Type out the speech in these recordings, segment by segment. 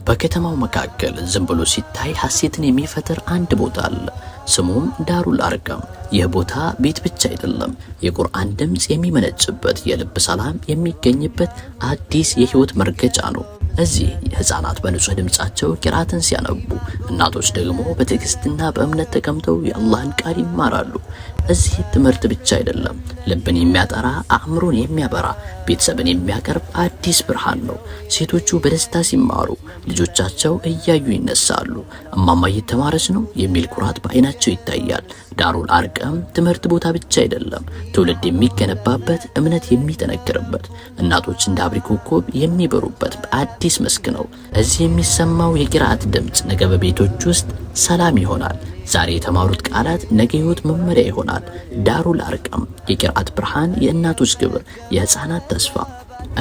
በከተማው መካከል ዝም ብሎ ሲታይ ሐሴትን የሚፈጥር አንድ ቦታ አለ። ስሙም ዳሩል አርቀም። ይህ ቦታ ቤት ብቻ አይደለም፣ የቁርአን ድምጽ የሚመነጭበት፣ የልብ ሰላም የሚገኝበት አዲስ የህይወት መርገጫ ነው። እዚህ ህፃናት በንጹህ ድምጻቸው ቂራአትን ሲያነቡ፣ እናቶች ደግሞ በትዕግስትና በእምነት ተቀምጠው የአላህን ቃል ይማራሉ። እዚህ ትምህርት ብቻ አይደለም፣ ልብን የሚያጠራ አእምሮን የሚያበራ ቤተሰብን የሚያቀርብ አዲስ ብርሃን ነው። ሴቶቹ በደስታ ሲማሩ ልጆቻቸው እያዩ ይነሳሉ። እማማ እየተማረች ነው የሚል ኩራት በአይናቸው ይታያል። ዳሩል አርቀም ትምህርት ቦታ ብቻ አይደለም፣ ትውልድ የሚገነባበት፣ እምነት የሚጠነክርበት፣ እናቶች እንደ አብሪ ኮከብ የሚበሩበት አዲስ መስክ ነው። እዚህ የሚሰማው የቂራአት ድምጽ ነገ በቤቶች ውስጥ ሰላም ይሆናል። ዛሬ የተማሩት ቃላት ነገ ህይወት መመሪያ ይሆናል። ዳሩል አርቀም የቂራአት ብርሃን፣ የእናቶች ክብር፣ የህፃናት ተስፋ።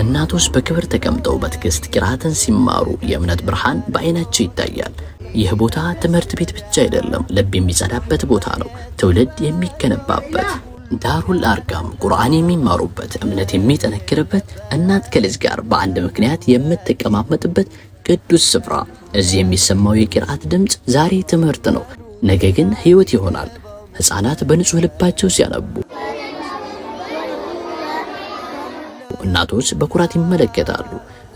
እናቶች በክብር ተቀምጠው በትዕግስት ቂራአትን ሲማሩ የእምነት ብርሃን በአይናቸው ይታያል። ይህ ቦታ ትምህርት ቤት ብቻ አይደለም፣ ልብ የሚጸዳበት ቦታ ነው፣ ትውልድ የሚገነባበት። ዳሩል አርቀም ቁርአን የሚማሩበት፣ እምነት የሚጠነክርበት፣ እናት ከልጅ ጋር በአንድ ምክንያት የምትቀማመጥበት ቅዱስ ስፍራ። እዚህ የሚሰማው የቂራአት ድምጽ ዛሬ ትምህርት ነው፣ ነገ ግን ህይወት ይሆናል። ህፃናት በንጹህ ልባቸው ሲያነቡ፣ እናቶች በኩራት ይመለከታሉ።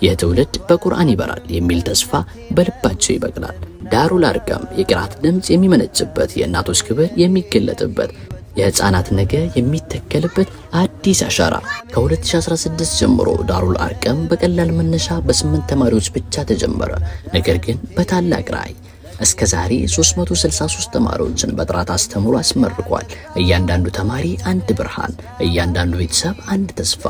የትውልድ በቁርአን ይበራል የሚል ተስፋ በልባቸው ይበቅላል። ዳሩል አርቀም የቂራአት ድምጽ የሚመነጭበት፣ የእናቶች ክብር የሚገለጥበት፣ የህፃናት ነገ የሚተከልበት አዲስ አሻራ። ከ2016 ጀምሮ ዳሩል አርቀም በቀላል መነሻ በ8 ተማሪዎች ብቻ ተጀመረ። ነገር ግን በታላቅ ራዕይ እስከ ዛሬ 363 ተማሪዎችን በጥራት አስተምሮ አስመርቋል። እያንዳንዱ ተማሪ አንድ ብርሃን፣ እያንዳንዱ ቤተሰብ አንድ ተስፋ።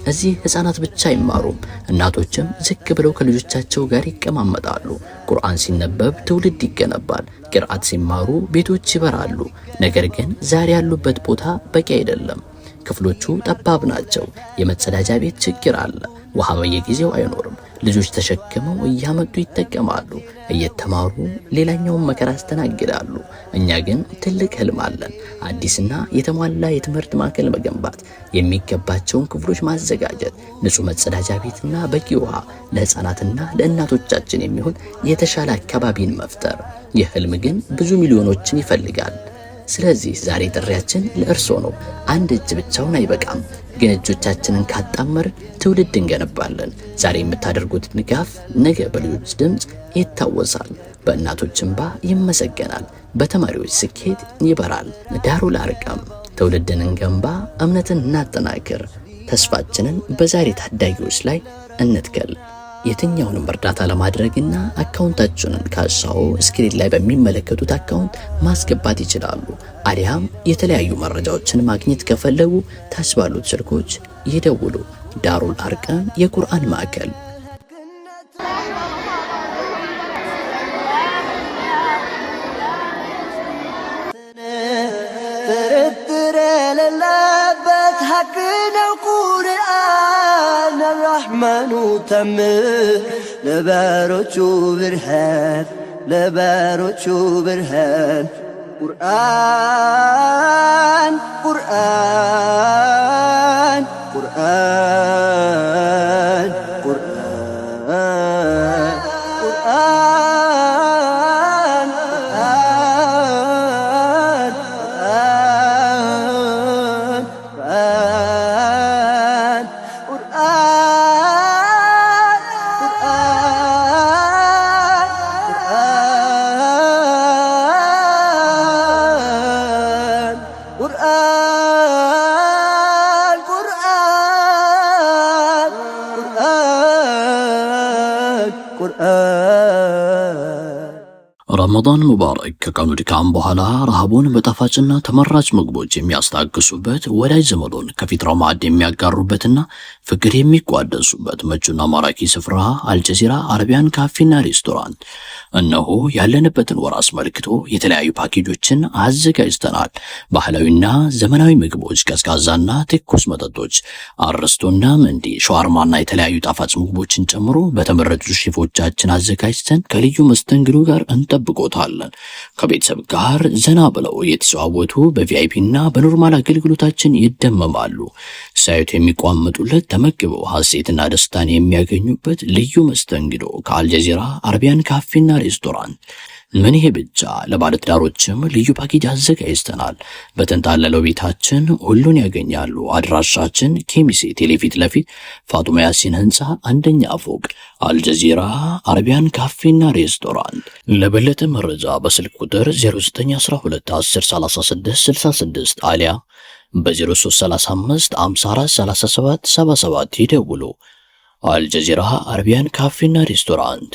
እዚህ ህፃናት ብቻ አይማሩም፣ እናቶችም ዝቅ ብለው ከልጆቻቸው ጋር ይቀማመጣሉ። ቁርአን ሲነበብ ትውልድ ይገነባል። ቂራአት ሲማሩ ቤቶች ይበራሉ። ነገር ግን ዛሬ ያሉበት ቦታ በቂ አይደለም። ክፍሎቹ ጠባብ ናቸው። የመጸዳጃ ቤት ችግር አለ። ውሃ በየጊዜው አይኖርም። ልጆች ተሸክመው እያመጡ ይጠቀማሉ። እየተማሩ ሌላኛውን መከራ ያስተናግዳሉ። እኛ ግን ትልቅ ህልም አለን። አዲስና የተሟላ የትምህርት ማዕከል መገንባት፣ የሚገባቸውን ክፍሎች ማዘጋጀት፣ ንጹህ መጸዳጃ ቤትና በቂ ውሃ፣ ለህፃናትና ለእናቶቻችን የሚሆን የተሻለ አካባቢን መፍጠር። ይህ ህልም ግን ብዙ ሚሊዮኖችን ይፈልጋል። ስለዚህ ዛሬ ጥሪያችን ለእርሶ ነው። አንድ እጅ ብቻውን አይበቃም፣ ግን እጆቻችንን ካጣመርን ትውልድ እንገነባለን። ዛሬ የምታደርጉት ድጋፍ ነገ በልጆች ድምጽ ይታወሳል፣ በእናቶች እንባ ይመሰገናል፣ በተማሪዎች ስኬት ይበራል። ዳሩል አርቀም ትውልድን እንገንባ፣ እምነትን እናጠናክር፣ ተስፋችንን በዛሬ ታዳጊዎች ላይ እንትከል። የትኛውንም እርዳታ ለማድረግና አካውንታችንን ካሻው ስክሪን ላይ በሚመለከቱት አካውንት ማስገባት ይችላሉ። አሊያም የተለያዩ መረጃዎችን ማግኘት ከፈለጉ ታች ባሉት ስልኮች ይደውሉ። ዳሩል አርቀም የቁርአን ማዕከል። الرحمن تمر لبارو برهان لبارو برهان قرآن قرآن قرآن قرآن قرآن ረመዳን ሙባረክ ከቀኑ ድካም በኋላ ረሃቡን በጣፋጭና ተመራጭ ምግቦች የሚያስታግሱበት፣ ወዳጅ ዘመዶን ከፊጥራው ማዕድ የሚያጋሩበትና ፍቅር የሚቋደሱበት ምቹና ማራኪ ስፍራ አልጀዚራ አረቢያን ካፌና ሬስቶራንት። እነሆ ያለንበትን ወር አስመልክቶ የተለያዩ ፓኬጆችን አዘጋጅተናል። ባህላዊና ዘመናዊ ምግቦች፣ ቀዝቃዛና ትኩስ መጠጦች፣ አርስቶና መንዲ፣ ሸዋርማና የተለያዩ ጣፋጭ ምግቦችን ጨምሮ በተመረጡ ሼፎቻችን አዘጋጅተን ከልዩ መስተንግዶ ጋር እንጠብቃለን። እንጠብቆታለን። ከቤተሰብ ጋር ዘና ብለው የተጨዋወቱ በቪአይፒና በኖርማል አገልግሎታችን ይደመማሉ። ሳይቱ የሚቋመጡለት ተመግበው ሐሴትና ደስታን የሚያገኙበት ልዩ መስተንግዶ ከአልጀዚራ አረቢያን ካፌና ሬስቶራንት። ምን ይሄ ብቻ! ለባለትዳሮችም ልዩ ፓኬጅ አዘጋጅተናል። በተንጣለለው ቤታችን ሁሉን ያገኛሉ። አድራሻችን ኬሚሴ ቴሌፊት ለፊት ፋጡማ ያሲን ህንፃ አንደኛ ፎቅ አልጀዚራ አረቢያን ካፌና ሬስቶራንት። ለበለጠ መረጃ በስልክ ቁጥር 0912 10 36 66 አሊያ በ0335 54 37 77 ይደውሉ። አልጀዚራ አረቢያን ካፌና ሬስቶራንት